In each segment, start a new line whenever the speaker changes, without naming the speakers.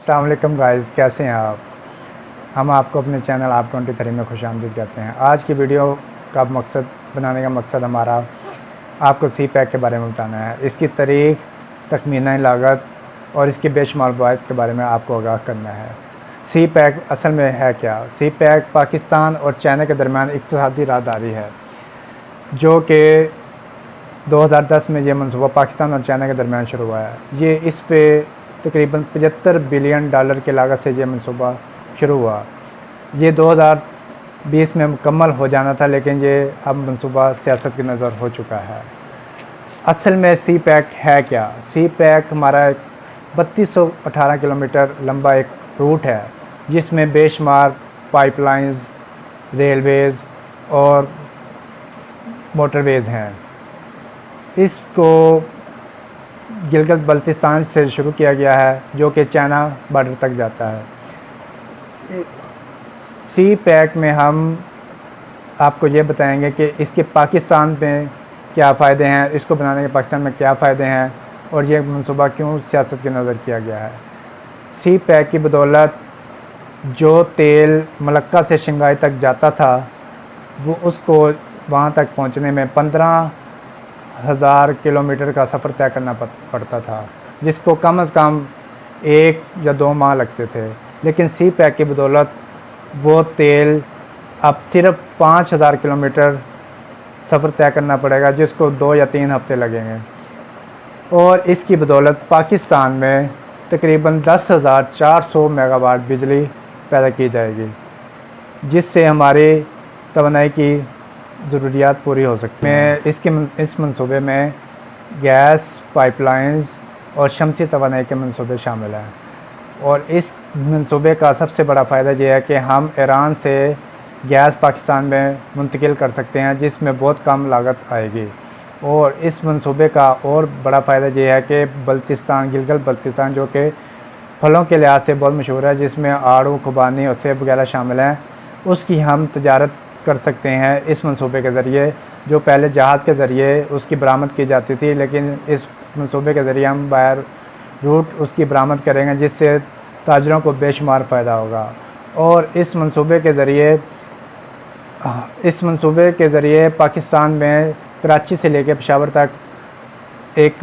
अस्सलाम वालेकुम गाइस, कैसे हैं आप। हम आपको अपने चैनल आप 23 में खुशामदीद कहते हैं। आज की वीडियो का मकसद बनाने का मकसद हमारा आपको सी पैक के बारे में बताना है, इसकी तारीख़, तखमीना लागत और इसके बेशुमार फ़वाइद के बारे में आपको आगाह करना है। सी पैक असल में है क्या। सी पैक पाकिस्तान और चाइना के दरमियान इक़्तिसादी राहदारी है, जो कि 2010 में ये मनसूबा पाकिस्तान और चाइना के दरमियान शुरू हुआ है। ये इस पे तकरीबन $75 बिलियन की लागत से ये मनसूबा शुरू हुआ। ये 2020 में मुकम्मल हो जाना था, लेकिन ये अब मनसूबा सियासत की नज़र हो चुका है। असल में सी पैक है क्या। सी पैक हमारा 3218 किलोमीटर लंबा एक रूट है, जिसमें बेशुमार पाइपलाइंस, रेलवेज़ और मोटरवेज़ हैं। इसको गिलगित बल्तिस्तान से शुरू किया गया है, जो कि चाइना बॉर्डर तक जाता है। सी पैक में हम आपको ये बताएंगे कि इसके पाकिस्तान में क्या फ़ायदे हैं, इसको बनाने के पाकिस्तान में क्या फ़ायदे हैं और ये मनसूबा क्यों सियासत की नज़र किया गया है। सी पैक की बदौलत जो तेल मलक्का से शंघाई तक जाता था, वो उसको वहाँ तक पहुँचने में 15,000 किलोमीटर का सफ़र तय करना पड़ता था, जिसको कम से कम 1 या 2 माह लगते थे। लेकिन सी पैक की बदौलत वो तेल अब सिर्फ 5,000 किलोमीटर सफ़र तय करना पड़ेगा, जिसको 2 या 3 हफ्ते लगेंगे। और इसकी बदौलत पाकिस्तान में तकरीबन 10,400 मेगावाट बिजली पैदा की जाएगी, जिससे हमारी तवानाई की ज़रूरियात पूरी हो सकती है। इस मंसूबे में गैस पाइपलाइंस और शमसी तवानाई के मंसूबे शामिल हैं। और इस मंसूबे का सबसे बड़ा फ़ायदा ये है कि हम ईरान से गैस पाकिस्तान में मुंतकिल कर सकते हैं, जिसमें बहुत कम लागत आएगी। और इस मंसूबे का और बड़ा फ़ायदा ये है कि गिलगित बल्तिस्तान, जो कि फलों के लिहाज से बहुत मशहूर है, जिसमें आड़ू, खुबानी और सेब वगैरह शामिल हैं, उसकी हम तजारत कर सकते हैं इस मंसूबे के ज़रिए। जो पहले जहाज़ के ज़रिए उसकी बरामद की जाती थी, लेकिन इस मंसूबे के ज़रिए हम बाहर रूट उसकी बरामद करेंगे, जिससे ताजरों को बेशुमार फ़ायदा होगा। और इस मंसूबे के ज़रिए पाकिस्तान में कराची से लेकर पेशावर तक एक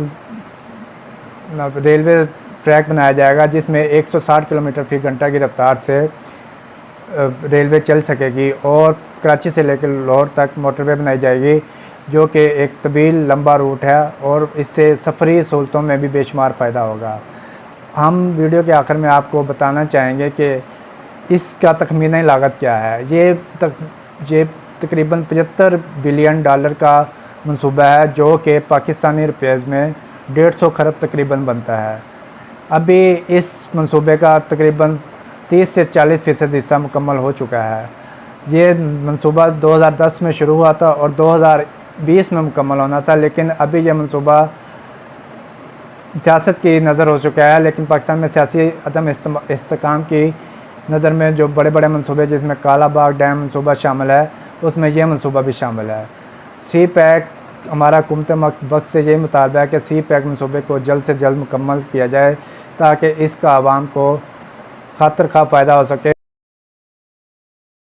रेलवे ट्रैक बनाया जाएगा, जिसमें 160 किलोमीटर फ़ी घंटा की रफ्तार से रेलवे चल सकेगी। और कराची से लेकर लाहौर तक मोटरवे बनाई जाएगी, जो कि एक तवील लंबा रूट है, और इससे सफ़री सहूलतों में भी बेशुमार फ़ायदा होगा। हम वीडियो के आखिर में आपको बताना चाहेंगे कि इसका तखमीना लागत क्या है। ये तकरीबन $75 बिलियन का मंसूबा है, जो कि पाकिस्तानी रुपये में 150 खरब तकरीबन बनता है। अभी इस मंसूबे का तकरीबन 30 से 40% हिस्सा मुकम्मल हो चुका है। ये मंसूबा 2010 में शुरू हुआ था और 2020 में मुकम्मल होना था, लेकिन अभी यह मंसूबा सियासत की नज़र हो चुका है। लेकिन पाकिस्तान में सियासी अदम इस्तेहकाम की नज़र में जो बड़े बड़े मंसूबे, जिसमें काला बाग डैम मंसूबा शामिल है, उसमें यह मंसूबा भी शामिल है। सी पैक हमारा हुकूमत वक्त से यही मुतालबा है कि सी पैक मंसूबे को जल्द से जल्द मुकम्मल किया जाए, ताकि इसका आवाम को खातिर खा फ़ायदा हो सके।